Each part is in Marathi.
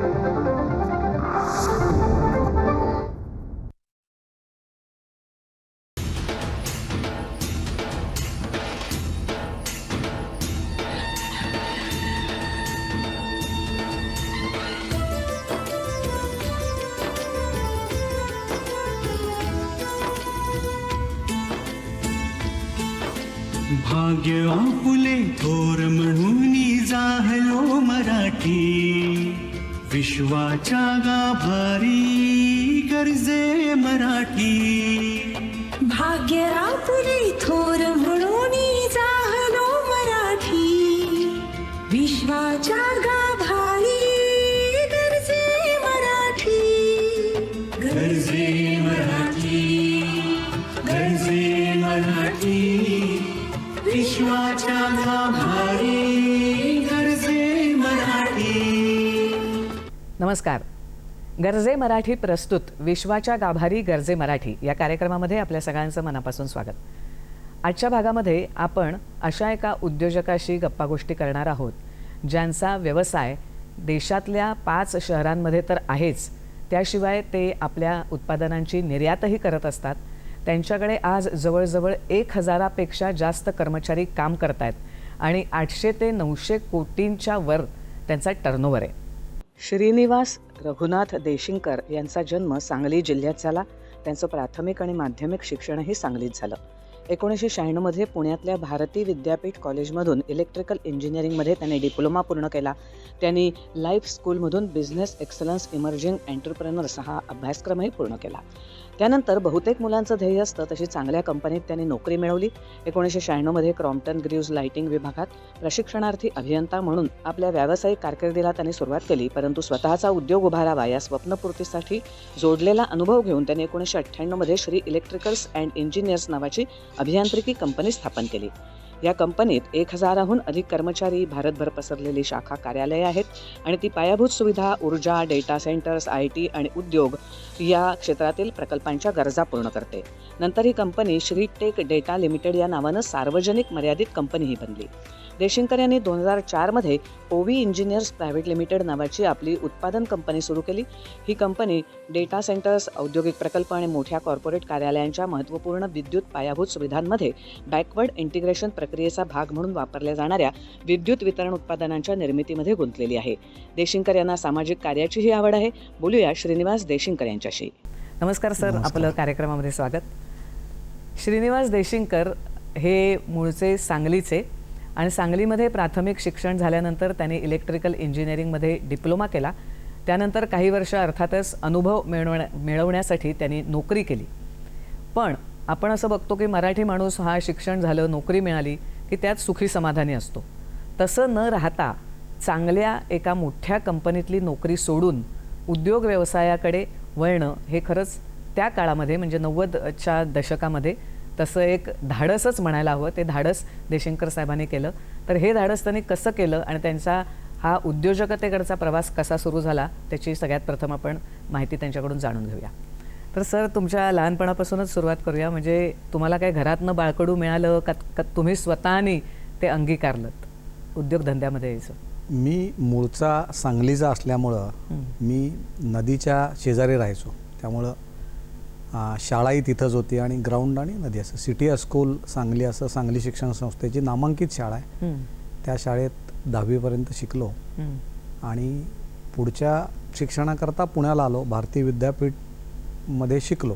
भाग्य आपुले थोर म्हणून जाहलो मराठी, विश्वाच्या गाभारी गर्जे मराठी. भाग्य आपुले थोर म्हणून जाहलो मराठी, विश्वाच्या गाभारी गर्जे मराठी. गर्जे मराठी, गर्जे मराठी, विश्वाच्या गाभारी गर्जे मराठी. नमस्कार. गर्जे मराठी प्रस्तुत विश्वाच्या गाभारी गर्जे मराठी या कार्यक्रमामध्ये आपल्या सगळ्यांचं मनापासून स्वागत. आजच्या भागामध्ये आपण अशा एका उद्योजकाशी गप्पागोष्टी करणार आहोत ज्यांचा व्यवसाय देशातल्या 5 शहरांमध्ये तर आहेच, त्याशिवाय ते आपल्या उत्पादनांची निर्यातही करत असतात. त्यांच्याकडे आज जवळजवळ 1000पेक्षा जास्त कर्मचारी काम करत आहेत आणि 800 ते 900 कोटींच्या वर त्यांचा टर्नओव्हर आहे. श्रीनिवास रघुनाथ देशिंकर यांचा जन्म सांगली जिल्ह्यात झाला. त्यांचं प्राथमिक आणि माध्यमिक शिक्षणही सांगलीत झालं. 1996 पुण्यातल्या भारती विद्यापीठ कॉलेजमधून इलेक्ट्रिकल इंजिनिअरिंगमध्ये त्यांनी डिप्लोमा पूर्ण केला. त्यांनी लाईफ स्कूलमधून बिझनेस एक्सलन्स इमर्जिंग एंटरप्रेनर्स हा अभ्यासक्रमही पूर्ण केला. त्यानंतर बहुतेक मुलांचं ध्येय असतं तशी चांगल्या कंपनीत त्यांनी नोकरी मिळवली. 1996 क्रॉम्प्टन ग्रीव्ज लाइटिंग विभागात प्रशिक्षणार्थी अभियंता म्हणून आपल्या व्यावसायिक कारकिर्दीला त्यांनी सुरुवात केली. परंतु स्वतःचा उद्योग उभारावा या स्वप्नपूर्तीसाठी जोडलेला अनुभव घेऊन त्यांनी 1998 श्री इलेक्ट्रिकल्स अँड इंजिनियर्स नावाची अभियांत्रिकी कंपनी स्थापन केली. या कंपनीत 1000हून अधिक कर्मचारी, भारतभर पसरलेली शाखा कार्यालये आहेत आणि ती पायाभूत सुविधा, ऊर्जा, डेटा सेंटर्स, IT आणि उद्योग या क्षेत्रातील प्रकल्पांच्या गरजा पूर्ण करते. नंतर ही company Shri tech data limited या नावानं सार्वजनिक मर्यादित कंपनीही बनली. देशिंकर यांनी 2004 ओवी इंजिनियर्स प्रायव्हेट लिमिटेड नावाची आपली उत्पादन कंपनी सुरू केली. ही कंपनी डेटा सेंटर्स, औद्योगिक प्रकल्प आणि मोठ्या कॉर्पोरेट कार्यालयांच्या महत्त्वपूर्ण विद्युत पायाभूत सुविधांमध्ये बॅकवर्ड इंटिग्रेशन प्रक्रियेचा भाग म्हणून वापरल्या जाणाऱ्या विद्युत वितरण उत्पादनांच्या निर्मितीमध्ये गुंतलेली आहे. देशिंकर यांना सामाजिक कार्याचीही आवड आहे. बोलूया श्रीनिवास देशिंकर यांच्याशी. नमस्कार सर, आपलं कार्यक्रमामध्ये स्वागत. श्रीनिवास देशिंकर हे मूळचे सांगलीचे आणि सांगलीमध्ये प्राथमिक शिक्षण झाल्यानंतर त्यांनी इलेक्ट्रिकल इंजिनिअरिंगमध्ये डिप्लोमा केला. त्यानंतर काही वर्ष अर्थातच अनुभव मिळवण्यासाठी त्यांनी नोकरी केली. पण आपण असं बघतो की मराठी माणूस हा शिक्षण झालं, नोकरी मिळाली की त्यात सुखी समाधानी असतो. तसं न राहता चांगल्या एका मोठ्या कंपनीतली नोकरी सोडून उद्योग व्यवसायाकडे वळणं हे खरंच त्या काळामध्ये म्हणजे 90च्या दशकामध्ये तसं एक धाडसच म्हणायला हवं. ते धाडस देशिंकर साहेबांनी केलं. तर हे धाडस त्यांनी कसं केलं आणि त्यांचा हा उद्योजकतेकडचा प्रवास कसा सुरू झाला त्याची सगळ्यात प्रथम आपण माहिती त्यांच्याकडून जाणून घेऊया. तर सर, तुमच्या लहानपणापासूनच सुरुवात करूया. म्हणजे तुम्हाला काय घरातनं बाळकडू मिळालं का तुम्ही स्वतःनी ते अंगीकारलं उद्योगधंद्यामध्ये यायचं? मी मूळचा सांगलीचा असल्यामुळं मी नदीच्या शेजारी राहायचो. त्यामुळं शाळाही तिथंच होती आणि ग्राउंड आणि नदी असं सिटी स्कूल सांगली असं सांगली शिक्षण संस्थेची नामांकित शाळा आहे. त्या शाळेत 10वीपर्यंत शिकलो आणि पुढच्या शिक्षणाकरता पुण्याला आलो. भारती विद्यापीठमध्ये शिकलो.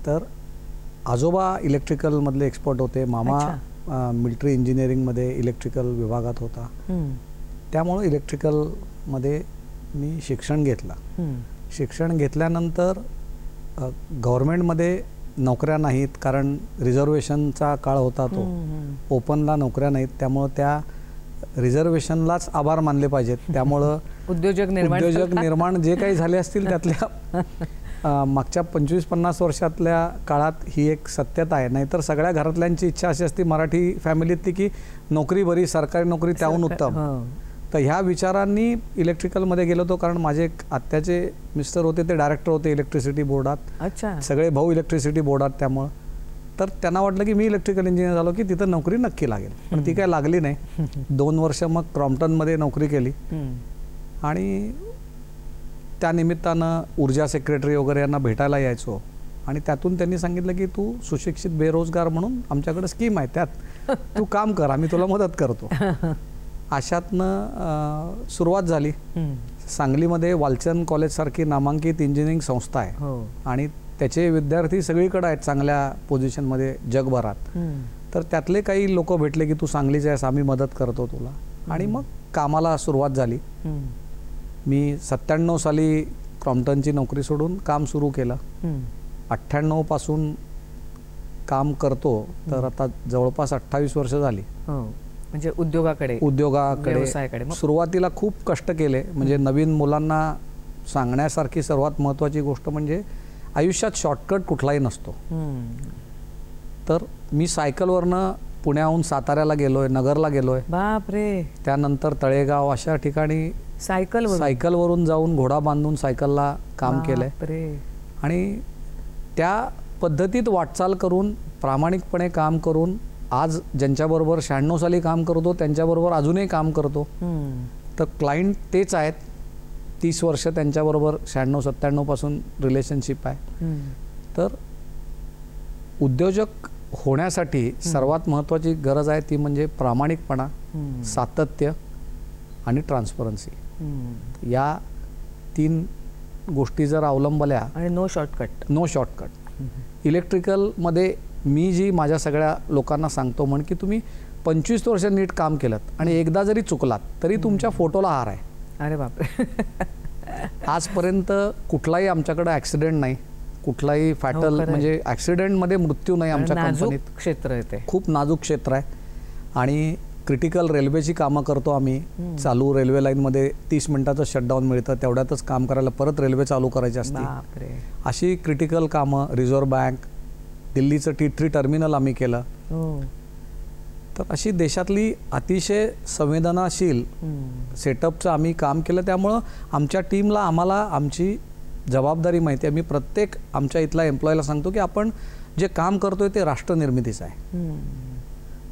तर आजोबा इलेक्ट्रिकलमधले एक्सपर्ट होते. मामा मिलिटरी इंजिनिअरिंगमध्ये इलेक्ट्रिकल विभागात होता. त्यामुळं इलेक्ट्रिकलमध्ये मी शिक्षण घेतलं. शिक्षण घेतल्यानंतर गव्हर्नमेंटमध्ये नोकऱ्या नाहीत, कारण रिझर्वेशनचा काळ होता तो. ओपनला नोकऱ्या नाहीत, त्यामुळं त्या रिझर्वेशनलाच आभार मानले पाहिजेत. त्यामुळं उद्योजक निर्माण जे काही झाले असतील त्यातल्या मागच्या 25-50 वर्षातल्या काळात ही एक सत्यता आहे. नाहीतर सगळ्या घरातल्यांची इच्छा अशी असती मराठी फॅमिलीतली की नोकरी बरी, सरकारी नोकरी त्याहून उत्तम. तर ह्या विचारांनी इलेक्ट्रिकलमध्ये गेलो होतो. कारण माझे एक आत्याचे मिस्टर होते, ते डायरेक्टर होते इलेक्ट्रिसिटी बोर्डात. अच्छा. सगळे भाऊ इलेक्ट्रिसिटी बोर्डात. त्यामुळं तर त्यांना वाटलं की मी इलेक्ट्रिकल इंजिनियर झालो की तिथं नोकरी नक्की लागेल. पण ती काय लागली नाही. 2 वर्ष मग क्रॉम्प्टनमध्ये नोकरी केली आणि त्या निमित्तानं ऊर्जा सेक्रेटरी वगैरे यांना भेटायला यायचो आणि त्यातून त्यांनी सांगितलं की तू सुशिक्षित बेरोजगार म्हणून आमच्याकडे स्कीम आहे, त्यात तू काम कर, आम्ही तुला मदत करतो. अशातनं सुरुवात झाली. सांगलीमध्ये वालचंद कॉलेजसारखी नामांकित इंजिनिअरिंग संस्था आहे हो. आणि त्याचे विद्यार्थी सगळीकडे आहेत चांगल्या पोझिशनमध्ये जगभरात. तर त्यातले काही लोक भेटले की तू सांगलीचे आहेस, आम्ही मदत करतो तुला. आणि मग कामाला सुरुवात झाली. मी 97 साली क्रॉम्प्टनची नोकरी सोडून काम सुरू केलं. 98 पासून काम करतो, तर आता जवळपास 28 वर्ष झाली. हो, म्हणजे उद्योगाकडे व्यवसायाकडे. सुरुवातीला खूप कष्ट केले. म्हणजे नवीन मुलांना सांगण्यासारखी सर्वात महत्त्वाची गोष्ट म्हणजे आयुष्यात शॉर्टकट कुठलाही नसतो. तर मी सायकलवरनं पुण्याहून साताऱ्याला गेलोय, नगरला गेलोय, बापरे, त्यानंतर तळेगाव अशा ठिकाणी सायकलवरून जाऊन घोडा बांधून सायकलला काम केलंय. आणि त्या पद्धतीत वाटचाल करून प्रामाणिकपणे काम करून आज ज्यांच्याबरोबर 96 साली काम करतो त्यांच्याबरोबर अजूनही काम करतो. तर क्लायंट तेच आहेत. 30 वर्ष त्यांच्याबरोबर 96-97 पासून रिलेशनशिप आहे. तर उद्योजक होण्यासाठी सर्वात महत्त्वाची गरज आहे ती म्हणजे प्रामाणिकपणा, सातत्य आणि ट्रान्सपरन्सी. या 3 गोष्टी जर अवलंबल्या आणि नो शॉर्टकट. इलेक्ट्रिकलमध्ये मी जी माझ्या सगळ्या लोकांना सांगतो म्हण की तुम्ही 25 वर्ष नीट काम केलं आणि एकदा जरी चुकलात तरी तुमच्या फोटोला हार आहे. अरे बापरे. आजपर्यंत कुठलाही आमच्याकडे ॲक्सिडेंट नाही, कुठलाही फॅटल म्हणजे ॲक्सिडेंटमध्ये मृत्यू नाही आमच्या कंपनीत. क्षेत्र आहे ते, खूप नाजूक क्षेत्र आहे. आणि क्रिटिकल रेल्वेची कामं करतो आम्ही. चालू रेल्वे लाईनमध्ये 30 मिनिटाचं शटडाऊन मिळतं, तेवढ्यातच काम करायला परत रेल्वे चालू करायची असते. अशी क्रिटिकल कामं, रिझर्व्ह बँक, दिल्लीचं T3 टर्मिनल आम्ही केलं. तर अशी देशातली अतिशय संवेदनाशील सेटअपचं आम्ही काम केलं. त्यामुळं आमच्या टीमला आम्हाला आमची जबाबदारी माहिती आहे. मी प्रत्येक आमच्या इथल्या एम्प्लॉईला सांगतो की आपण जे काम करतोय ते राष्ट्रनिर्मितीचं आहे.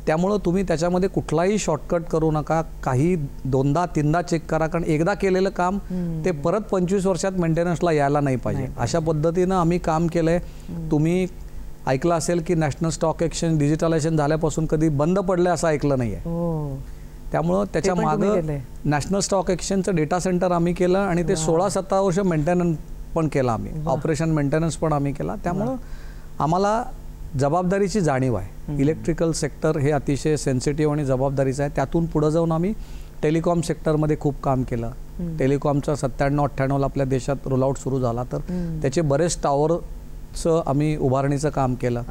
त्यामुळं तुम्ही त्याच्यामध्ये कुठलाही शॉर्टकट करू नका. काही 2दा-3दा चेक करा, कारण एकदा केलेलं काम ते परत 25 वर्षात मेंटेनन्सला यायला नाही पाहिजे. अशा पद्धतीनं आम्ही काम केलंय. तुम्ही ऐकलं असेल की नॅशनल स्टॉक एक्सचेंज डिजिटलायझेशन झाल्यापासून कधी बंद पडलं असं ऐकलं नाही आहे. त्यामुळं त्याच्या मागं नॅशनल स्टॉक एक्सचेंजचं डेटा सेंटर आम्ही केलं आणि ते 16-17 वर्ष मेंटेनन्स पण केलं आम्ही, ऑपरेशन मेंटेनन्स पण आम्ही केला. त्यामुळं आम्हाला जबाबदारीची जाणीव आहे. इलेक्ट्रिकल सेक्टर हे अतिशय सेन्सिटिव्ह आणि जबाबदारीचं आहे. त्यातून पुढं जाऊन आम्ही टेलिकॉम सेक्टरमध्ये खूप काम केलं. टेलिकॉमचा 97-98ला आपल्या देशात रोलआउट सुरू झाला, तर त्याचे बरेच टावरचं आम्ही उभारणीचं काम केलं.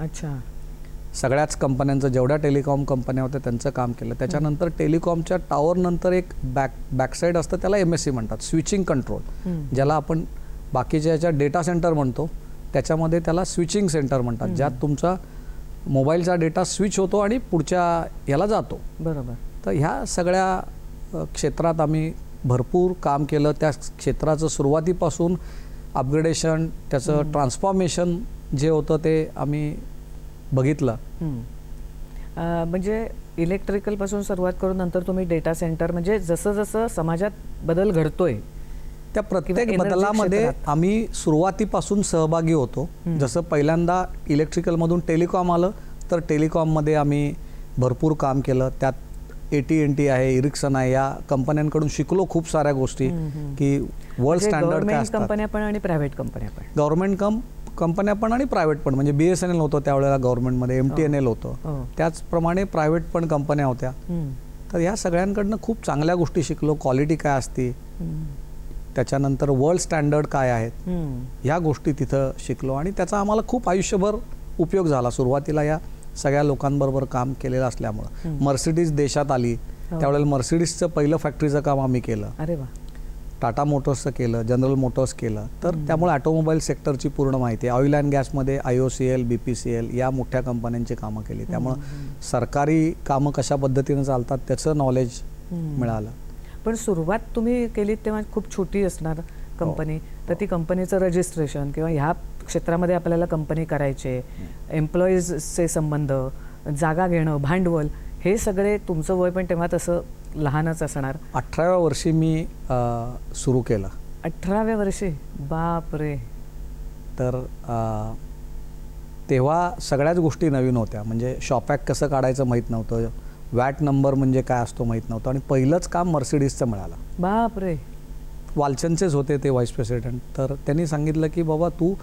सगळ्याच कंपन्यांचं, जेवढ्या टेलिकॉम कंपन्या होत्या त्यांचं काम केलं. त्याच्यानंतर टेलिकॉमच्या टॉवरनंतर एक बॅकसाईड असतं, त्याला MSC म्हणतात, स्विचिंग कंट्रोल, ज्याला आपण बाकीच्या याच्या डेटा सेंटर म्हणतो, त्याच्यामध्ये त्याला स्विचिंग सेंटर म्हणतात, ज्यात तुमचा मोबाईलचा डेटा स्विच होतो आणि पुढच्या याला जातो. बरोबर. तर ह्या सगळ्या क्षेत्रात आम्ही भरपूर काम केलं. त्या क्षेत्राचं सुरुवातीपासून अपग्रेडेशन, त्याचं ट्रान्सफॉर्मेशन जे होतं ते आम्ही बघितलं. म्हणजे इलेक्ट्रिकलपासून सुरुवात करून नंतर तुम्ही डेटा सेंटर, म्हणजे जसं जसं समाजात बदल घडतोय त्या प्रत्येक बदलामध्ये आम्ही सुरुवातीपासून सहभागी होतो. जसं पहिल्यांदा इलेक्ट्रिकलमधून टेलिकॉम आलं, तर टेलिकॉममध्ये आम्ही भरपूर काम केलं. त्यात AT&T आहे, इरिक्सन आहे, या कंपन्यांकडून शिकलो खूप साऱ्या गोष्टी की वर्ल्ड स्टँडर्ड काय असतात. कंपन्या पण आणि प्रायव्हेट कंपन्या पण. गव्हर्नमेंट कंपन्या पण आणि प्रायव्हेट पण. म्हणजे BSNL होतं त्यावेळेला गव्हर्नमेंटमध्ये, MTNL होतं, त्याचप्रमाणे प्रायव्हेट पण कंपन्या होत्या. तर ह्या सगळ्यांकडनं खूप चांगल्या गोष्टी शिकलो. क्वालिटी काय असते, त्याच्यानंतर वर्ल्ड स्टँडर्ड काय आहेत, ह्या गोष्टी तिथं शिकलो आणि त्याचा आम्हाला खूप आयुष्यभर उपयोग झाला. सुरुवातीला या सगळ्या लोकांबरोबर काम केलेलं असल्यामुळं. मर्सिडीज देशात आली, त्यावेळेला मर्सिडीजचं पहिलं फॅक्टरीचं काम आम्ही केलं. अरे वा. टाटा मोटर्सचं केलं, जनरल मोटर्स केलं. तर त्यामुळे ऑटोमोबाईल सेक्टरची पूर्ण माहिती आहे. ऑइल अँड गॅसमध्ये IOCL, BPCL या मोठ्या कंपन्यांची कामं केली. त्यामुळं सरकारी कामं कशा पद्धतीनं चालतात त्याचं नॉलेज मिळालं. पण सुरुवात तुम्ही केली तेव्हा खूप छोटी असणार कंपनी, तर ती कंपनीचं रजिस्ट्रेशन किंवा ह्या क्षेत्रामध्ये आपल्याला कंपनी करायचे, एम्प्लॉईजचे संबंध, जागा घेणं, भांडवल, हे सगळे तुमचं वय पण तेव्हा तसं लहानच असणार. 18व्या वर्षी मी सुरू केलं. 18व्या वर्षी? बाप रे. तर तेव्हा सगळ्याच गोष्टी नवीन होत्या. म्हणजे शॉपॅक कसं काढायचं माहीत नव्हतं, वॅट नंबर म्हणजे काय असतो माहीत नव्हतं, आणि पहिलंच काम मर्सिडीजचं मिळालं. बाप रे. वालचंदचेच होते ते व्हाईस प्रेसिडेंट. तर त्यांनी सांगितलं की बाबा तू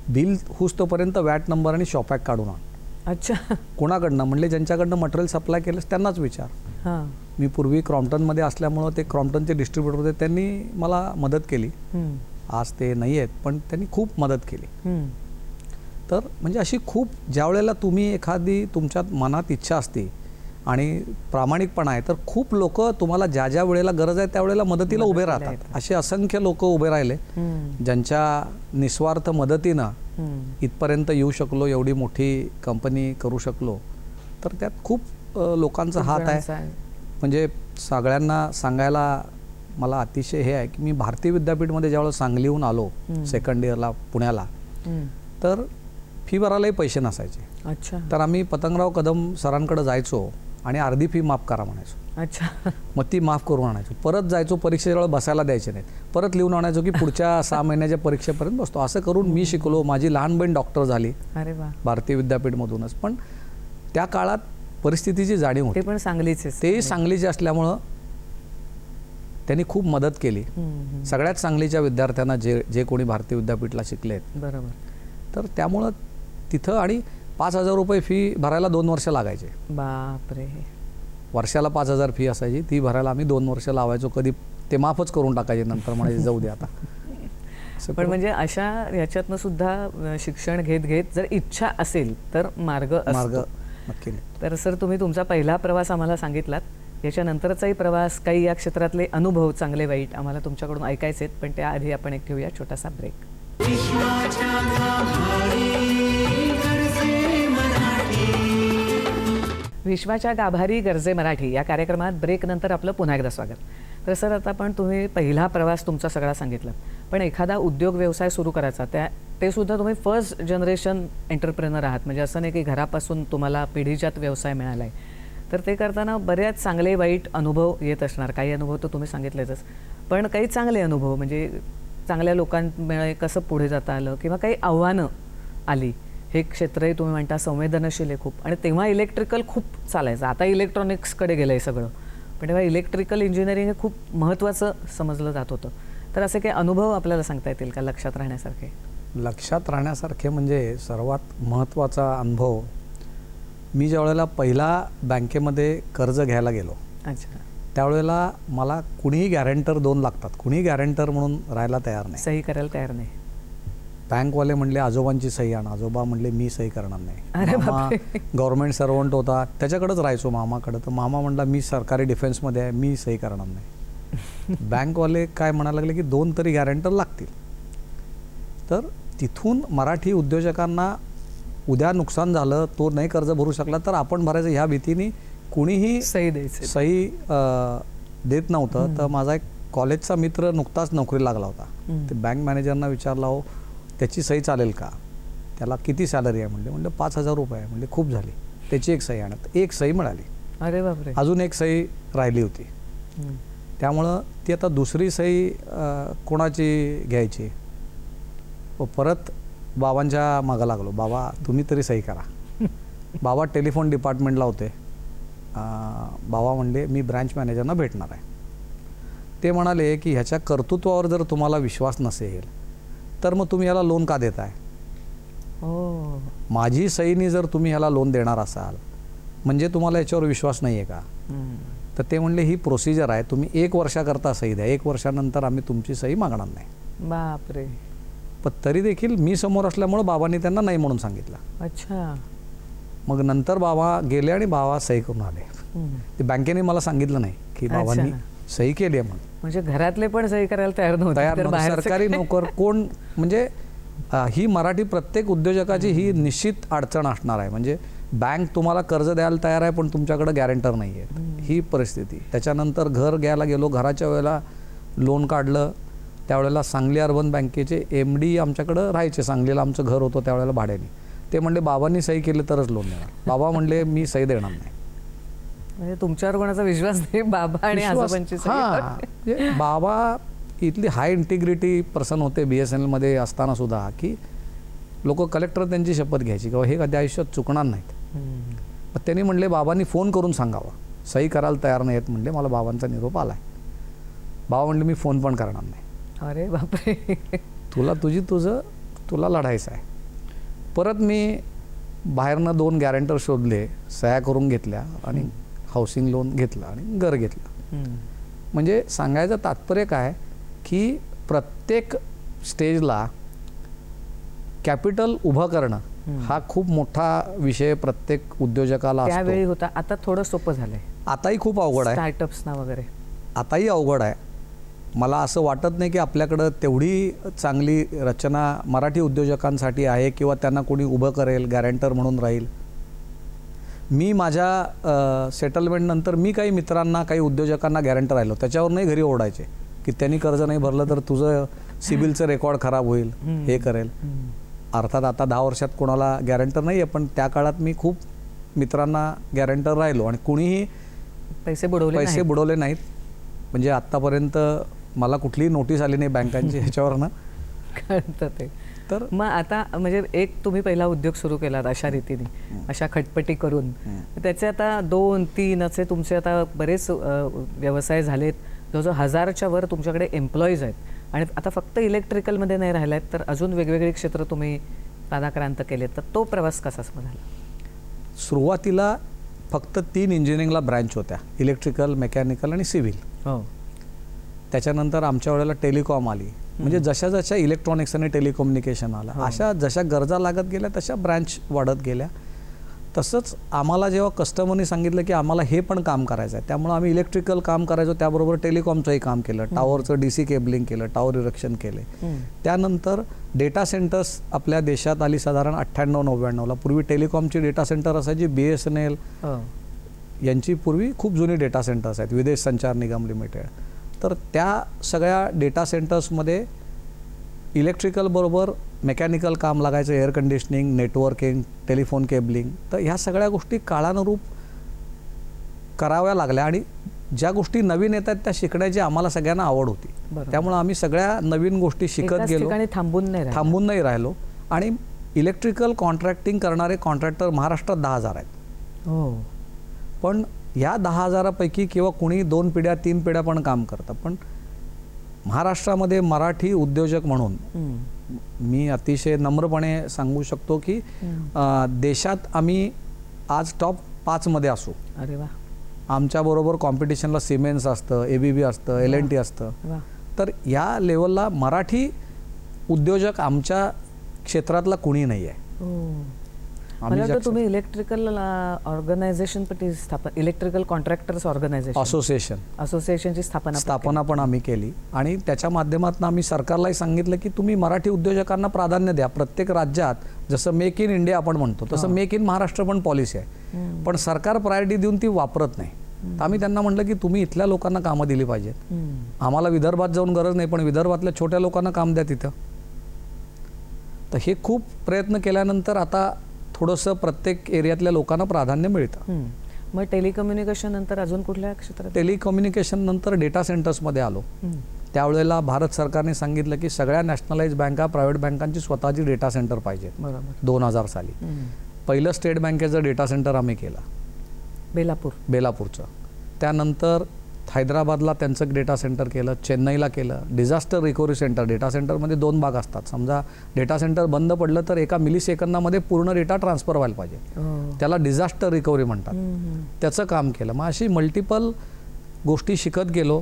बिल हुसतोपर्यंत वॅट नंबर आणि शॉपॅक काढून आण. अच्छा. कोणाकडनं? म्हणले ज्यांच्याकडनं मटेरियल सप्लाय केलंस त्यांनाच विचार. हां. मी पूर्वी क्रॉम्प्टनमध्ये असल्यामुळं ते क्रॉम्प्टनचे डिस्ट्रीब्युटर होते, त्यांनी मला मदत केली. आज ते नाही आहेत पण त्यांनी खूप मदत केली. तर म्हणजे अशी खूप, ज्या वेळेला तुम्ही एखादी तुमच्यात मनात इच्छा असते आणि प्रामाणिकपणा आहे, तर खूप लोक तुम्हाला ज्या ज्या वेळेला गरज आहे त्यावेळेला मदतीला उभे राहतात. असे असंख्य लोक उभे राहिले ज्यांच्या निस्वार्थ मदतीनं इथपर्यंत येऊ शकलो, एवढी मोठी कंपनी करू शकलो. तर त्यात खूप लोकांचा हात आहे. म्हणजे सगळ्यांना सांगायला मला अतिशय हे आहे की मी भारतीय विद्यापीठमध्ये ज्यावेळेला सांगलीहून आलो सेकंड इयरला पुण्याला, तर फी भरायलाही पैसे नसायचे. अच्छा. तर आम्ही पतंगराव कदम सरांकडे जायचो आणि अर्धी फी माफ करा म्हणायचो. अच्छा. मग ती माफ करून आणायचो. परत जायचो, परीक्षेजवळ बसायला द्यायचे नाहीत, परत लिहून आणायचो की पुढच्या 6 महिन्याच्या परीक्षेपर्यंत बसतो. असं करून मी शिकलो. माझी लहान बहीण डॉक्टर झाली. अरे वा. भारतीय विद्यापीठमधूनच. पण त्या काळात परिस्थितीची जाणीव होती. ते पण सांगलीचे. तेही सांगलीचे असल्यामुळं त्यांनी खूप मदत केली. सगळ्याच सांगलीच्या विद्यार्थ्यांना जे कोणी भारतीय विद्यापीठला शिकले आहेत. बरोबर. तर त्यामुळं तिथं, आणि 5,000 रुपये फी भरायला 2 वर्ष लागायचे. बापरे. वर्षाला 5,000 फी असायची, ती भरायला आम्ही 2 वर्ष लावायचो. कधी ते माफच करून टाकायचे, नंतर म्हणायचे जाऊ दे आता. पण म्हणजे अशा ह्याच्यातनं सुद्धा शिक्षण घेत घेत जर इच्छा असेल तर मार्ग नक्की. तर सर, तुम्ही तुमचा पहिला प्रवास आम्हाला सांगितलात. याच्यानंतरचाही प्रवास, काही या क्षेत्रातले अनुभव चांगले वाईट आम्हाला तुमच्याकडून ऐकायचे आहेत. पण त्याआधी आपण एक घेऊया छोटासा ब्रेक. विश्वाच्या गाभारी गरजे मराठी या कार्यक्रमात ब्रेक नंतर आपलं पुन्हा एकदा स्वागत. तर सर, आता पण तुम्ही पहिला प्रवास तुमचा सगळा सांगितला, पण एखादा उद्योग व्यवसाय सुरू करायचा ते सुद्धा तुम्ही फर्स्ट जनरेशन एंटरप्रेनर आहात. म्हणजे असं नाही की घरापासून तुम्हाला पिढीजात व्यवसाय मिळाला आहे. तर ते करताना बऱ्याच चांगले वाईट अनुभव येत असणार. काही अनुभव तर तुम्ही सांगितलेच, पण काही चांगले अनुभव, म्हणजे चांगल्या लोकांमुळे कसं पुढे जाता आलं, किंवा काही आव्हानं आली. हे क्षेत्रही तुम्ही म्हणता संवेदनशील आहे खूप, आणि तेव्हा इलेक्ट्रिकल खूप चालायचं. आता इलेक्ट्रॉनिक्सकडे गेलं आहे सगळं, पण तेव्हा इलेक्ट्रिकल इंजिनिअरिंग हे खूप महत्त्वाचं समजलं जात होतं. तर असे काही अनुभव आपल्याला सांगता येतील का लक्षात राहण्यासारखे? लक्षात राहण्यासारखे म्हणजे सर्वात महत्त्वाचा अनुभव, मी ज्या वेळेला पहिला बँकेमध्ये कर्ज घ्यायला गेलो. अच्छा. त्यावेळेला मला कुणीही गॅरेंटर 2 लागतात. कुणीही गॅरेंटर म्हणून राहायला तयार नाही, सही करायला तयार नाही. बँकवाले म्हणले आजोबांची सही आण. आजोबा म्हणले मी सही करणार नाही. मामा गव्हर्नमेंट सर्वंट होता, त्याच्याकडेच राहायचो मामाकडं. तर मामा म्हणला मी सरकारी डिफेन्समध्ये आहे, मी सही करणार नाही. बँकवाले काय म्हणायला लागले की 2 तरी गॅरेंटर लागतील. तर तिथून मराठी उद्योजकांना उद्या नुकसान झालं, तो नाही कर्ज भरू शकला तर आपण भरायचं ह्या भीतीने कुणीही सही द्यायची सही देत नव्हतं. तर माझा एक कॉलेजचा मित्र नुकताच नोकरी लागला होता. ते बँक मॅनेजरना विचारला, हो त्याची सही चालेल का, त्याला किती सॅलरी आहे म्हणले 5,000 रुपये आहे. म्हणजे खूप झाली. त्याची एक सही आणत, एक सही मिळाली. अरे बापरे. अजून एक सही राहिली होती. त्यामुळं ती आता दुसरी सही कोणाची घ्यायची. परत बाबांच्या मागं लागलो, बाबा तुम्ही तरी सही करा. बाबा टेलिफोन डिपार्टमेंटला होते. बाबा म्हणले मी ब्रँच मॅनेजरना भेटणार आहे. ते म्हणाले की ह्याच्या कर्तृत्वावर जर तुम्हाला विश्वास नसेल तर मग तुम्ही ह्याला लोन का देताय. माझी सहीनी जर तुम्ही ह्याला लोन देणार असाल म्हणजे तुम्हाला याच्यावर विश्वास नाही आहे का. तर ते म्हणले ही प्रोसिजर आहे, तुम्ही 1 वर्षाकरता सही द्या, 1 वर्षानंतर आम्ही तुमची सही मागणार नाही. बापरे. पण तरी देखील मी समोर असल्यामुळं बाबांनी त्यांना नाही म्हणून सांगितलं. अच्छा. मग नंतर बाबा गेले आणि बाबा सही करून आले. ते बँकेने मला सांगितलं नाही की बाबांनी सही केली आहे म्हणून. म्हणजे घरातले पण सही करायला तयार नव्हते. सरकारी नोकर कोण, म्हणजे ही मराठी प्रत्येक उद्योजकाची ही निश्चित अडचण असणार आहे. म्हणजे बँक तुम्हाला कर्ज द्यायला तयार आहे पण तुमच्याकडे गॅरेंटर नाही आहे, ही परिस्थिती. त्याच्यानंतर घर घ्यायला गेलो, घराच्या वेळेला लोन काढलं. त्यावेळेला सांगली अर्बन बँकेचे MD आमच्याकडं राहायचे. सांगलीला आमचं घर होतं त्यावेळेला भाड्याने. ते म्हणले बाबांनी सही केली तरच लोन देणार. बाबा म्हणले मी सही देणार नाही. म्हणजे तुमच्यावर कोणाचा विश्वास नाही, बाबा आणि आजोबांची सगळी. म्हणजे बाबा इथली हाय इंटिग्रिटी पर्सन होते BSNL मध्ये असताना सुद्धा, की लोक कलेक्टर त्यांची शपथ घ्यायची किंवा हे कधी आयुष्यात चुकणार नाहीत. मग त्यांनी म्हणले बाबांनी फोन करून सांगावं, सही करायला तयार नाही आहेत म्हणले, मला बाबांचा निरोप आलाय. बाबा म्हणले मी फोन पण करणार नाही. अरे बापरे. तुला लढायचं आहे. परत मी बाहेरनं 2 गॅरंटर शोधले, सह्या करून घेतल्या आणि हाऊसिंग लोन घेतलं आणि घर घेतलं. म्हणजे सांगायचं तात्पर्य काय की प्रत्येक स्टेजला कॅपिटल उभं करणं हा खूप मोठा विषय प्रत्येक उद्योजकाला त्यावेळी असतो. होता, आता थोडं सोपं झालंय. आताही खूप अवघड आहे, स्टार्टअप्सना वगैरे आताही अवघड आहे. मला असं वाटत नाही की आपल्याकडं तेवढी चांगली रचना मराठी उद्योजकांसाठी आहे किंवा त्यांना कोणी उभं करेल, गॅरंटर म्हणून राहील. मी माझ्या सेटलमेंटनंतर मी काही मित्रांना, काही उद्योजकांना गॅरंटर राहिलो, त्याच्यावर नाही घरी ओरडायचे की त्यांनी कर्ज नाही भरलं तर तुझं सिबिलचं रेकॉर्ड खराब होईल, हे करेल. अर्थात आता 10 वर्षात कोणाला गॅरंटर नाही आहे, पण त्या काळात मी खूप मित्रांना गॅरंटर राहिलो आणि कुणीही पैसे बुडवले नाहीत. म्हणजे आत्तापर्यंत मला कुठलीही नोटीस आली नाही बँकांची ह्याच्यावरनं. कळतं ते. तर मग आता म्हणजे एक तुम्ही पहिला उद्योग सुरू केलात अशा रीतीने, अशा खटपटी करून, त्याचे आता 2-3 असे तुमचे आता बरेच व्यवसाय झालेत. जवळजवळ 1000च्या वर तुमच्याकडे एम्प्लॉईज आहेत आणि आता फक्त इलेक्ट्रिकलमध्ये नाही राहिला आहेत, तर अजून वेगवेगळी क्षेत्र तुम्ही पादाक्रांत केलेत. तर तो प्रवास कसा झाला? सुरुवातीला फक्त 3 इंजिनिअरिंगला ब्रँच होत्या, इलेक्ट्रिकल, मेकॅनिकल आणि सिव्हिल. हो. त्याच्यानंतर आमच्या वेळेला टेलिकॉम आली. म्हणजे जशा जशा इलेक्ट्रॉनिक्स आणि टेलिकम्युनिकेशन आलं, अशा जशा गरजा लागत गेल्या तशा ब्रँच वाढत गेल्या. तसंच आम्हाला जेव्हा कस्टमरनी सांगितलं की आम्हाला हे पण काम करायचं आहे, त्यामुळे आम्ही इलेक्ट्रिकल काम करायचो, त्याबरोबर टेलिकॉमचंही काम केलं, टावरचं DC केबलिंग केलं, टावर इरेक्शन केले. त्यानंतर डेटा सेंटर्स आपल्या देशात आली साधारण 98-99ला. पूर्वी टेलिकॉमची डेटा सेंटर असायची, BSNL यांची पूर्वी खूप जुनी डेटा सेंटर्स आहेत, विदेश संचार निगम लिमिटेड. तर त्या सगळ्या डेटा सेंटर्समध्ये इलेक्ट्रिकल बरोबर मेकॅनिकल काम लागायचं, air conditioning, networking, telephone cabling. तर ह्या सगळ्या गोष्टी काळानुरूप कराव्या लागल्या आणि ज्या गोष्टी नवीन येतात त्या शिकण्याची आम्हाला सगळ्यांना आवड होती. त्यामुळे आम्ही सगळ्या नवीन गोष्टी शिकत गेलो, थांबून नाही राहिलो. आणि इलेक्ट्रिकल कॉन्ट्रॅक्टिंग करणारे कॉन्ट्रॅक्टर महाराष्ट्रात 10,000 आहेत. पण या 10,000पैकी किंवा कुणी 2 पिढ्या 3 पिढ्या पण काम करतं. पण महाराष्ट्रामध्ये मराठी उद्योजक म्हणून मी अतिशय नम्रपणे सांगू शकतो की देशात आम्ही आज टॉप 5 मध्ये असू. अरे वा. आमच्याबरोबर कॉम्पिटिशनला सिमेन्स असतं, ABB असतं, L&T असतं. तर या लेवलला मराठी उद्योजक आमच्या क्षेत्रातला कुणी नाही आहे. मला वाटतं तुम्ही electrical organization electrical contractors organization असोसिएशनची स्थापना पण आम्ही केली आणि त्याच्या माध्यमातून आम्ही सरकारलाही सांगितलं की तुम्ही मराठी उद्योजकांना प्राधान्य द्या. प्रत्येक राज्यात जसं मेक इन इंडिया आपण म्हणतो तसं मेक इन महाराष्ट्र पण पॉलिसी आहे, पण सरकार प्रायोरिटी देऊन ती वापरत नाही. तर आम्ही त्यांना म्हटलं की तुम्ही इथल्या लोकांना कामं दिली पाहिजेत. आम्हाला विदर्भात जाऊन गरज नाही, पण विदर्भातल्या छोट्या लोकांना काम द्या तिथं. तर हे खूप प्रयत्न केल्यानंतर आता थोडंसं प्रत्येक एरियातल्या लोकांना प्राधान्य मिळतं. मग टेलिकम्युनिकेशन नंतर अजून कुठल्या क्षेत्रात? टेलिकम्युनिकेशन नंतर डेटा सेंटर्समध्ये आलो. त्यावेळेला भारत सरकारने सांगितलं की सगळ्या नॅशनलाइज बँका, प्रायव्हेट बँकांची स्वतःची डेटा सेंटर पाहिजे. 2000 साली पहिलं स्टेट बँकेचं डेटा सेंटर आम्ही केलं, बेलापूरचं. त्यानंतर हैदराबादला त्यांचं डेटा सेंटर केलं, चेन्नईला केलं. डिझास्टर रिकव्हरी सेंटर, डेटा सेंटरमध्ये 2 भाग असतात. समजा डेटा सेंटर बंद पडलं तर एका मिलीसेकंदामध्ये पूर्ण डेटा ट्रान्सफर व्हायला पाहिजे, त्याला डिझास्टर रिकव्हरी म्हणतात. त्याचं काम केलं. मग अशी मल्टिपल गोष्टी शिकत गेलो.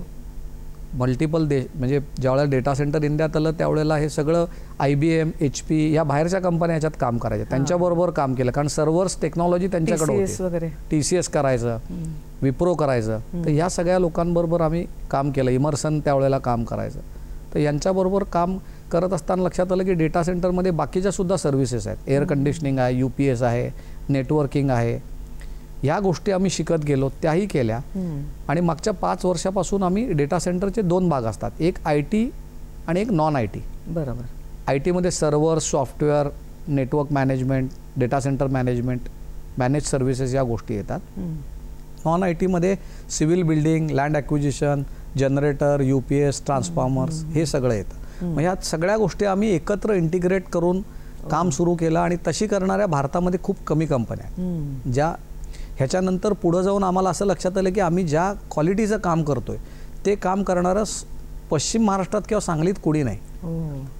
मल्टिपल म्हणजे ज्यावेळेला डेटा सेंटर इंडियात आलं त्यावेळेला हे सगळं IBM, HP या बाहेरच्या कंपन्या ह्याच्यात काम करायच्या, त्यांच्याबरोबर काम केलं. कारण सर्व्हर्स टेक्नॉलॉजी त्यांच्याकडे होती. TCS करायचं, विप्रो करायचं. तर ह्या सगळ्या लोकांबरोबर आम्ही काम केलं. इमर्सन त्यावेळेला काम करायचं. तर यांच्याबरोबर काम करत असताना लक्षात आलं की डेटा सेंटरमध्ये बाकीच्या सुद्धा सर्व्हिसेस आहेत. एअर कंडिशनिंग आहे, UPS आहे, नेटवर्किंग आहे. ह्या गोष्टी आम्ही शिकत गेलो, त्याही केल्या. आणि मागच्या 5 वर्षापासून आम्ही डेटा सेंटरचे 2 भाग असतात, एक IT आणि एक नॉन IT. IT मध्ये server, software, network management, data centre management, manage services या गोष्टी येतात. नॉन आय टीमध्ये civil building, land acquisition, generator, UPS, transformers हे सगळं येतं. मग ह्या सगळ्या गोष्टी आम्ही एकत्र इंटिग्रेट करून काम सुरू केलं आणि तशी करणाऱ्या भारतामध्ये खूप कमी कंपन्या आहेत. ज्या ह्याच्यानंतर पुढं जाऊन आम्हाला असं लक्षात आलं की आम्ही ज्या क्वालिटीचं काम करतोय ते काम करणारं पश्चिम महाराष्ट्रात किंवा सांगलीत कुणी नाही.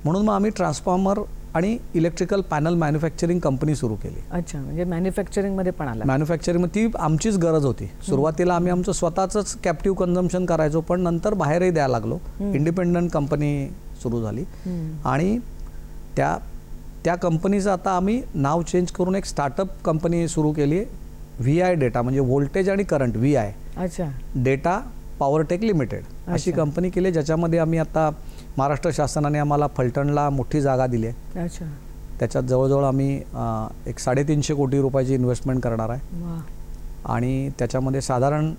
म्हणून मग आम्ही ट्रान्सफॉर्मर आणि इलेक्ट्रिकल पॅनल मॅन्युफॅक्चरिंग कंपनी सुरू केली. अच्छा, म्हणजे मॅन्युफॅक्चरिंगमध्ये पण आला. मॅन्युफॅक्चरिंग ती आमचीच गरज होती. सुरुवातीला आम्ही आमचं स्वतःच कॅप्टिव्ह कन्झम्पशन करायचो, पण नंतर बाहेरही द्यायला लागलो. इंडिपेंडंट कंपनी सुरू झाली आणि त्या कंपनीचं आता आम्ही नाव चेंज करून एक स्टार्टअप कंपनी सुरू केली आहे. VI डेटा म्हणजे व्होल्टेज आणि करंट, VI अच्छा, डेटा पॉवरटेक लिमिटेड अशी कंपनी केली, ज्याच्यामध्ये आम्ही आता महाराष्ट्र शासनाने आम्हाला फलटणला मोठी जागा दिली आहे. अच्छा, त्याच्यात जवळजवळ आम्ही एक 350 कोटी रुपयाची इन्व्हेस्टमेंट करणार आहे. वा, आणि त्याच्यामध्ये साधारण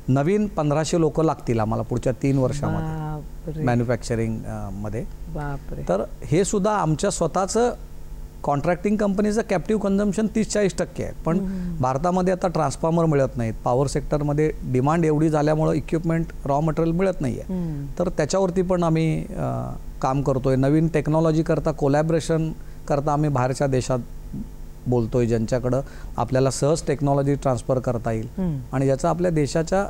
नवीन 1500 लोक लागतील आम्हाला पुढच्या 3 वर्षामध्ये बापरे, मॅन्युफॅक्चरिंग मध्ये. बापरे. तर हे सुद्धा आमच्या स्वतःचं कॉन्ट्रॅक्टिंग कंपनीचं कॅप्टिव्ह कन्झम्पशन 30-40% आहे. पण भारतामध्ये आता ट्रान्सफॉर्मर मिळत नाहीत. पॉवर सेक्टरमध्ये डिमांड एवढी झाल्यामुळं इक्विपमेंट, रॉ मटेरियल मिळत नाही आहे. तर त्याच्यावरती पण आम्ही काम करतोय. नवीन टेक्नॉलॉजी करता, कोलॅबरेशन करता आम्ही बाहेरच्या देशात बोलतोय, ज्यांच्याकडं आपल्याला सहज टेक्नॉलॉजी ट्रान्सफर करता येईल आणि ज्याचा आपल्या देशाच्या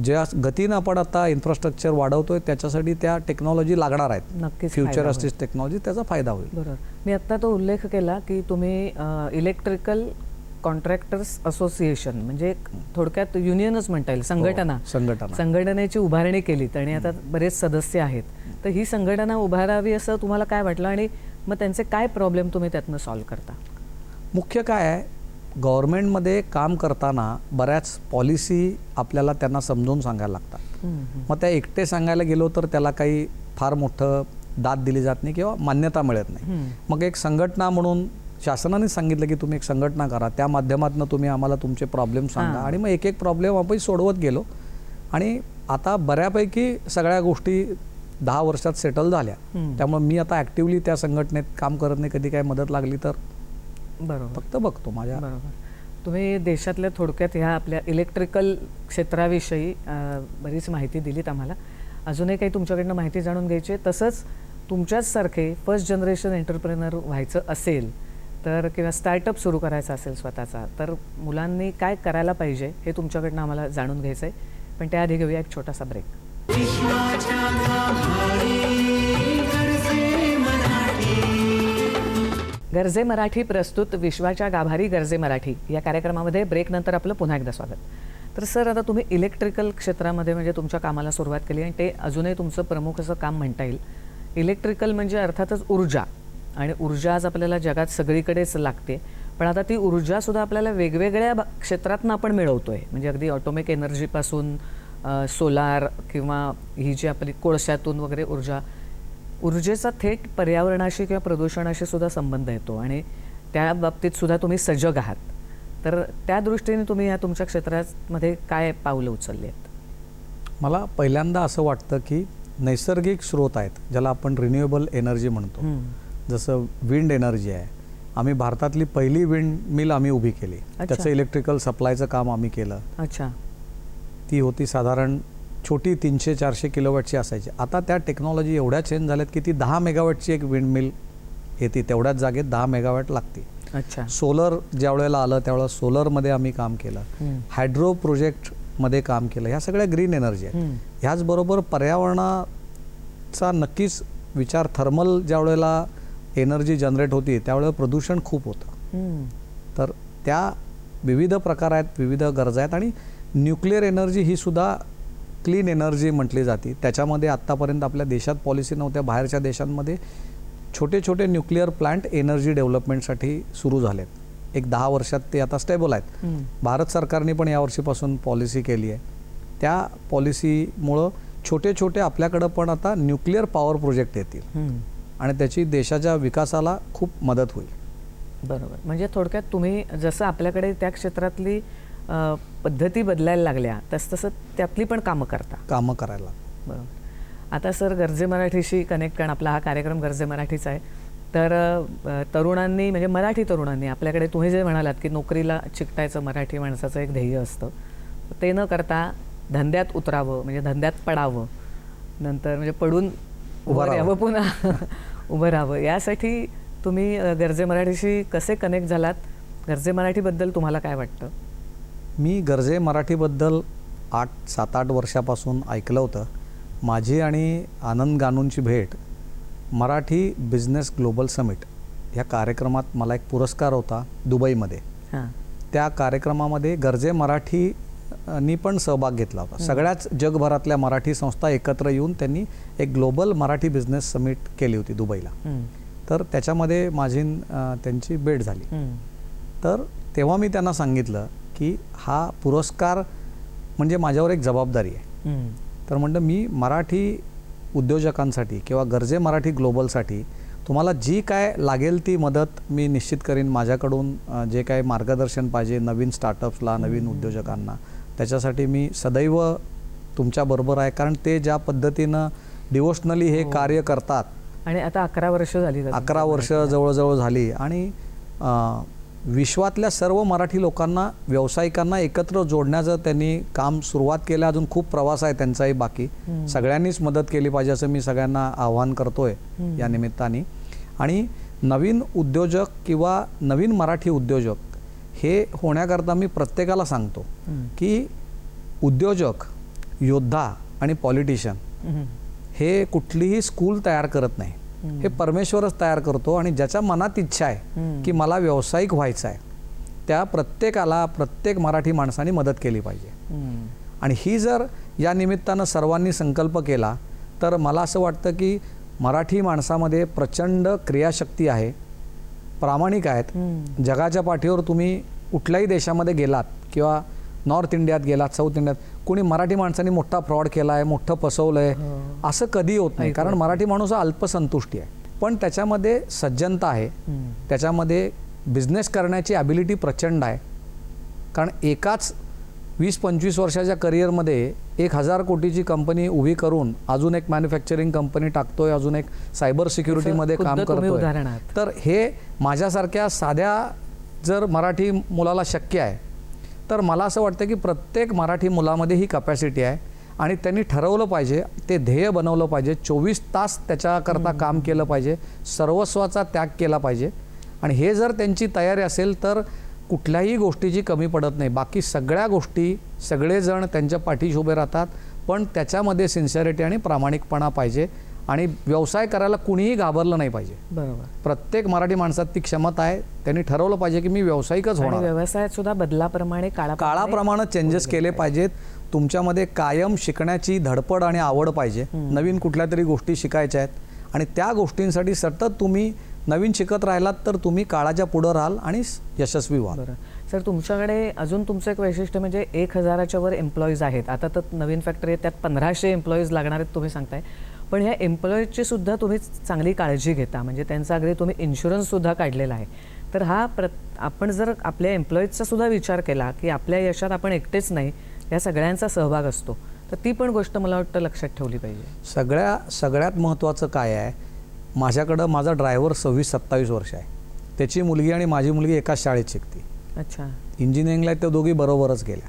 ज्या गतीनं आपण आता इन्फ्रास्ट्रक्चर वाढवतोय त्याच्यासाठी त्या टेक्नॉलॉजी लागणार आहेत. नक्कीच फ्युचरिस्टिक टेक्नॉलॉजी, त्याचा फायदा होईल. बरोबर. मी आत्ता तो उल्लेख केला की तुम्ही इलेक्ट्रिकल कॉन्ट्रॅक्टर्स असोसिएशन म्हणजे थोडक्यात युनियनच म्हणता येईल, संघटनेची उभारणी केलीत आणि आता बरेच सदस्य आहेत. तर ही संघटना उभारावी असं तुम्हाला काय वाटलं आणि मग त्यांचे काय प्रॉब्लेम तुम्ही त्यातनं सॉल्व्ह करता? मुख्य काय आहे, गव्हर्नमेंटमध्ये काम करताना बऱ्याच पॉलिसी आपल्याला त्यांना समजून सांगायला लागतात. मग त्या एकटे सांगायला गेलो तर त्याला काही फार मोठं दाद दिली जात नाही किंवा मान्यता मिळत नाही. मग एक संघटना म्हणून शासनाने सांगितलं की तुम्ही एक संघटना करा, त्या माध्यमातून तुम्ही आम्हाला तुमचे प्रॉब्लेम सांगा आणि मग एक एक प्रॉब्लेम आपण सोडवत गेलो आणि आता बऱ्यापैकी सगळ्या गोष्टी 10 वर्षात सेटल झाल्या. त्यामुळे मी आता ॲक्टिव्हली त्या संघटनेत काम करत नाही. कधी काय मदत लागली तर बरोबर, फक्त बघतो माझ्या. बरोबर. तुम्ही देशातल्या थोडक्यात ह्या आपल्या इलेक्ट्रिकल क्षेत्राविषयी बरीच माहिती दिलीत आम्हाला. अजूनही काही तुमच्याकडनं माहिती जाणून घ्यायची आहे. तसंच तुमच्याचसारखे फर्स्ट जनरेशन एंटरप्रेनर व्हायचं असेल तर किंवा स्टार्टअप सुरू करायचा असेल स्वतःचा, तर मुलांनी काय करायला पाहिजे हे तुमच्याकडनं आम्हाला जाणून घ्यायचं आहे. पण त्याआधी घेऊया एक छोटासा ब्रेक. विश्वाच्या गाभारी गरजे मराठी. गरजे मराठी प्रस्तुत विश्वाच्या गाभारी गरजे मराठी या कार्यक्रमामध्ये ब्रेकनंतर आपलं पुन्हा एकदा स्वागत. तर सर, आता तुम्ही इलेक्ट्रिकल क्षेत्रामध्ये म्हणजे तुमच्या कामाला सुरुवात केली आणि ते अजूनही तुमचं प्रमुख असं काम म्हणता येईल. इलेक्ट्रिकल म्हणजे अर्थातच ऊर्जा, आणि ऊर्जा आज आपल्याला जगात सगळीकडेच लागते. पण आता ती ऊर्जासुद्धा आपल्याला वेगवेगळ्या क्षेत्रातनं आपण मिळवतोय. म्हणजे अगदी ऑटोमिक एनर्जीपासून सोलार किंवा ही जी आपली कोळशातून वगैरे ऊर्जेचा थेट पर्यावरणाशी किंवा प्रदूषणाशी सुद्धा संबंध येतो आणि त्या बाबतीत सुद्धा तुम्ही सजग आहात. तर त्या दृष्टीने तुम्ही या तुमच्या क्षेत्रामध्ये काय पावलं उचलली आहेत? मला पहिल्यांदा असं वाटतं की नैसर्गिक स्रोत आहेत ज्याला आपण रिन्युएबल एनर्जी म्हणतो. जसं विंड एनर्जी आहे. आम्ही भारतातली पहिली विंड मिल आम्ही उभी केली. त्याचं इलेक्ट्रिकल सप्लायचं काम आम्ही केलं. अच्छा. ती होती साधारण छोटी 300-400 किलोवॅटची असायची. आता त्या टेक्नॉलॉजी एवढ्या चेंज झाल्यात की ती 10 मेगावॅटची एक विंड मिल येते. तेवढ्याच जागेत 10 मेगावॅट लागते. अच्छा. सोलर ज्या वेळेला आलं त्यावेळेला सोलरमध्ये आम्ही काम केलं. हायड्रो प्रोजेक्टमध्ये काम केलं. ह्या सगळ्या ग्रीन एनर्जी आहेत. ह्याचबरोबर पर्यावरणाचा नक्कीच विचार. थर्मल ज्या वेळेला एनर्जी जनरेट होती त्यावेळेला प्रदूषण खूप होतं. तर त्या विविध प्रकार आहेत, विविध गरजा आहेत. आणि न्यूक्लिअर एनर्जी ही सुद्धा क्लीन एनर्जी म्हटली जाते. त्याच्यामध्ये आत्तापर्यंत आपल्या देशात पॉलिसी नव्हत्या. बाहेरच्या देशांमध्ये छोटे छोटे न्यूक्लिअर प्लांट एनर्जी डेव्हलपमेंटसाठी सुरू झालेत. एक 10 वर्षात ते आता स्टेबल आहेत. भारत सरकारने पण यावर्षीपासून पॉलिसी केली आहे. त्या पॉलिसीमुळं छोटे छोटे आपल्याकडं पण आता न्यूक्लिअर पॉवर प्रोजेक्ट येतील आणि त्याची देशाच्या विकासाला खूप मदत होईल. बरोबर. म्हणजे थोडक्यात तुम्ही जसं आपल्याकडे त्या क्षेत्रातली पद्धती बदलायला लागल्या तसं त्यातली पण कामं करायला. बरोबर. आता सर, गरजे मराठीशी कनेक्ट कारण आपला हा कार्यक्रम गरजे मराठीचा आहे. तर तरुणांनी म्हणजे मराठी तरुणांनी आपल्याकडे तुम्ही जे म्हणालात की नोकरीला चिकटायचं मराठी माणसाचं एक ध्येय असतं. ते न करता धंद्यात उतरावं, म्हणजे धंद्यात पडावं, नंतर म्हणजे पडून उभं राहावं, पुन्हा उभं राहावं, यासाठी तुम्ही गर्जे मराठीशी कसे कनेक्ट झालात? गर्जे मराठीबद्दल तुम्हाला काय वाटतं? मी गर्जे मराठीबद्दल 7-8 वर्षापासून ऐकलं होतं. माझी आणि आनंद गानूंची भेट मराठी बिझनेस ग्लोबल समिट ह्या कार्यक्रमात मला एक पुरस्कार होता दुबईमध्ये. हां. त्या कार्यक्रमामध्ये गर्जे मराठीनी पण सहभाग घेतला होता. सगळ्याच जगभरातल्या मराठी संस्था एकत्र येऊन त्यांनी एक ग्लोबल मराठी बिझनेस समिट केली होती दुबईला. तर त्याच्यामध्ये माझी त्यांची भेट झाली. तर तेव्हा मी त्यांना सांगितलं की हा पुरस्कार म्हणजे माझ्यावर एक जबाबदारी आहे. तर म्हणलं मी मराठी उद्योजकांसाठी किंवा गर्जे मराठी ग्लोबलसाठी तुम्हाला जी काय लागेल ती मदत मी निश्चित करीन. माझ्याकडून जे काय मार्गदर्शन पाहिजे नवीन स्टार्टअप्सला, नवीन उद्योजकांना, त्याच्यासाठी मी सदैव तुमच्याबरोबर आहे. कारण ते ज्या पद्धतीनं डिवोशनली हे कार्य करतात. आणि आता 11 वर्ष झाली. 11 वर्ष जवळजवळ झाली. आणि विश्वातल्या सर्व मराठी लोकांना, व्यावसायिकांना एकत्र जोडण्याचं त्यांनी काम सुरुवात केलं. अजून खूप प्रवास आहे त्यांचाही बाकी. सगळ्यांनीच मदत केली पाहिजे असं मी सगळ्यांना आवाहन करतोय या निमित्ताने. आणि नवीन उद्योजक किंवा नवीन मराठी उद्योजक हे होण्याकरता मी प्रत्येकाला सांगतो की उद्योजक, योद्धा आणि पॉलिटिशियन हे कुठलीही स्कूल तयार करत नाही. हे परमेश्वरच तयार करतो. आणि ज्याच्या मनात इच्छा आहे की मला व्यावसायिक व्हायचं आहे त्या प्रत्येकाला, प्रत्येक मराठी माणसाने मदत केली पाहिजे. आणि ही जर या निमित्तानं सर्वांनी संकल्प केला तर मला असं वाटतं की मराठी माणसामध्ये प्रचंड क्रियाशक्ती आहे, प्रामाणिक आहेत. जगाच्या पाठीवर तुम्ही कुठल्याही देशामध्ये गेलात किंवा नॉर्थ इंडियात गेलात, साऊथ इंडियात, कोणी मराठी माणसांनी मोठा फ्रॉड केला आहे, मोठं फसवलं आहे असं कधी होत नाही. कारण मराठी माणूस हा अल्पसंतुष्टी आहे. पण त्याच्यामध्ये सज्जनता आहे, त्याच्यामध्ये बिझनेस करण्याची ॲबिलिटी प्रचंड आहे. कारण एकाच 20-25 वर्षाच्या करिअरमध्ये 1000 कोटीची कंपनी उभी करून अजून एक मॅन्युफॅक्चरिंग कंपनी टाकतोय, अजून एक सायबर सिक्युरिटीमध्ये काम करतोय. तर हे माझ्यासारख्या साध्या जर मराठी मुलाला शक्य आहे तर मला असं वाटतं की प्रत्येक मराठी मुलामध्ये ही कॅपॅसिटी आहे. आणि त्यांनी ठरवलं पाहिजे, ते ध्येय बनवलं पाहिजे, 24 तास त्याच्याकरता काम केलं पाहिजे, सर्वस्वाचा त्याग केला पाहिजे. आणि हे जर त्यांची तयारी असेल तर कुठल्याही गोष्टीची कमी पडत नाही. बाकी सगळ्या गोष्टी सगळेजण त्यांच्या पाठीशी उभे राहतात. पण त्याच्यामध्ये सिन्सिअरिटी आणि प्रामाणिकपणा पाहिजे. आणि व्यवसाय करायला कुणीही घाबरलं नाही पाहिजे. बरोबर. प्रत्येक मराठी माणसात ती क्षमता आहे. त्यांनी ठरवलं पाहिजे की मी व्यावसायिकच होणार. व्यवसायात सुद्धा बदलाप्रमाणे काळाप्रमाणे चेंजेस केले पाहिजेत. तुमच्यामध्ये कायम शिकण्याची धडपड आणि आवड पाहिजे. नवीन कुठल्या तरी गोष्टी शिकायच्या आहेत आणि त्या गोष्टींसाठी सतत तुम्ही नवीन शिकत राहिलात तर तुम्ही काळाच्या पुढं राहाल आणि यशस्वी व्हाल. सर, तुमच्याकडे अजून तुमचं एक वैशिष्ट्य म्हणजे 1000च्या वर एम्प्लॉईज आहेत. आता तर नवीन फॅक्टरी आहे, त्यात 1500 एम्प्लॉईज लागणार आहेत तुम्ही सांगताय. पण ह्या एम्प्लॉईजची सुद्धा तुम्ही चांगली काळजी घेता, म्हणजे त्यांचा अगदी तुम्ही इन्शुरन्ससुद्धा काढलेला आहे. तर हा आपण जर आपल्या एम्प्लॉईजचा सुद्धा विचार केला की आपल्या यशात आपण एकटेच नाही, या सगळ्यांचा सहभाग असतो, तर ती पण गोष्ट मला वाटतं लक्षात ठेवली पाहिजे. सगळ्यात महत्त्वाचं काय आहे, माझ्याकडं माझा ड्रायव्हर 26-27 वर्ष आहे. त्याची मुलगी आणि माझी मुलगी एकाच शाळेत शिकते. अच्छा. इंजिनिअरिंगला त्या दोघी बरोबरच गेल्या.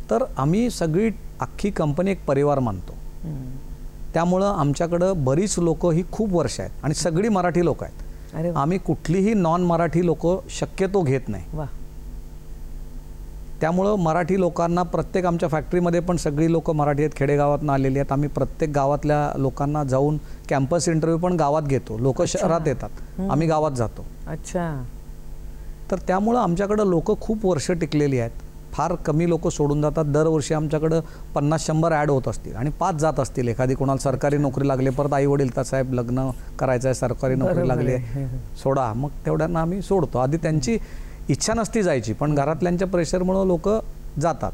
तर आम्ही सगळी अख्खी कंपनी एक परिवार मानतो. त्यामुळं आमच्याकडं बरीच लोक ही खूप वर्ष आहेत आणि सगळी मराठी लोक आहेत. आम्ही कुठलीही नॉन मराठी लोक शक्यतो घेत नाही. वा. त्यामुळं मराठी लोकांना प्रत्येक आमच्या फॅक्टरीमध्ये पण सगळी लोक मराठी आहेत, खेडेगावातून आलेली आहेत. आम्ही प्रत्येक गावातल्या लोकांना जाऊन कॅम्पस इंटरव्ह्यू पण गावात घेतो. लोक शहरात येतात, आम्ही गावात जातो. अच्छा. तर त्यामुळं आमच्याकडं लोक खूप वर्ष टिकलेली आहेत. फार कमी लोक सोडून जातात. दरवर्षी आमच्याकडं 50-100 ॲड होत असतील आणि 5 जात असतील. एखादी कोणाला सरकारी नोकरी लागली, परत आई वडील तर साहेब लग्न करायचं आहे, सरकारी नोकरी लागली आहे, सोडा. मग तेवढ्यांना आम्ही सोडतो. आधी त्यांची इच्छा नसती जायची, पण घरातल्यांच्या प्रेशरमुळं लोक जातात.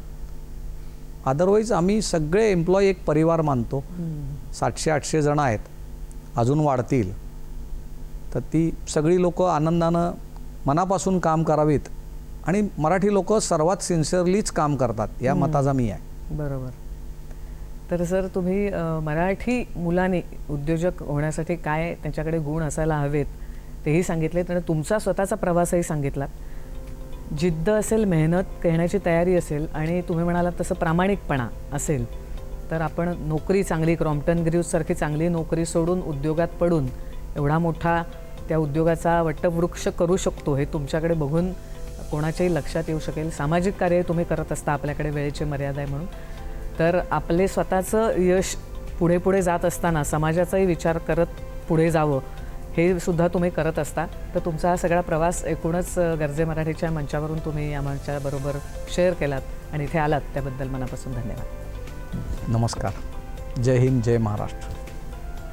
अदरवाईज आम्ही सगळे एम्प्लॉई एक परिवार मानतो. 700-800 जण आहेत, अजून वाढतील. तर ती सगळी लोक आनंदानं मनापासून काम करावीत. आणि मराठी लोक सर्वात सिन्सिअरलीच काम करतात, या मताचा मी आहे. बरोबर. तर सर, तुम्ही मराठी मुलांनी उद्योजक होण्यासाठी काय त्यांच्याकडे गुण असायला हवेत तेही सांगितले आणि तुमचा स्वतःचा प्रवासही सांगितला. जिद्द असेल, मेहनत करण्याची तयारी असेल आणि तुम्ही म्हणालात तसं प्रामाणिकपणा असेल तर आपण नोकरी चांगली, क्रॉम्प्टन ग्रीव्ससारखी चांगली नोकरी सोडून उद्योगात पडून एवढा मोठा त्या उद्योगाचा वटवृक्ष करू शकतो हे तुमच्याकडे बघून कोणाच्याही लक्षात येऊ शकेल. सामाजिक कार्य तुम्ही करत असता, आपल्याकडे वेळेची मर्यादा आहे म्हणून. तर आपले स्वतःचं यश पुढे पुढे जात असताना समाजाचाही विचार करत पुढे जावं हे सुद्धा तुम्ही करत असता. तर तुमचा हा सगळा प्रवास एकूणच गरजे मराठीच्या मंचावरून तुम्ही आमच्याबरोबर शेअर केलात आणि इथे आलात त्याबद्दल मनापासून धन्यवाद. नमस्कार. जय हिंद, जय महाराष्ट्र.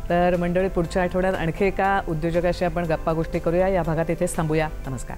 तर मंडळी, पुढच्या आठवड्यात आणखी एका उद्योजकाशी आपण गप्पा गोष्टी करूया. या भागात इथेच थांबूया. नमस्कार.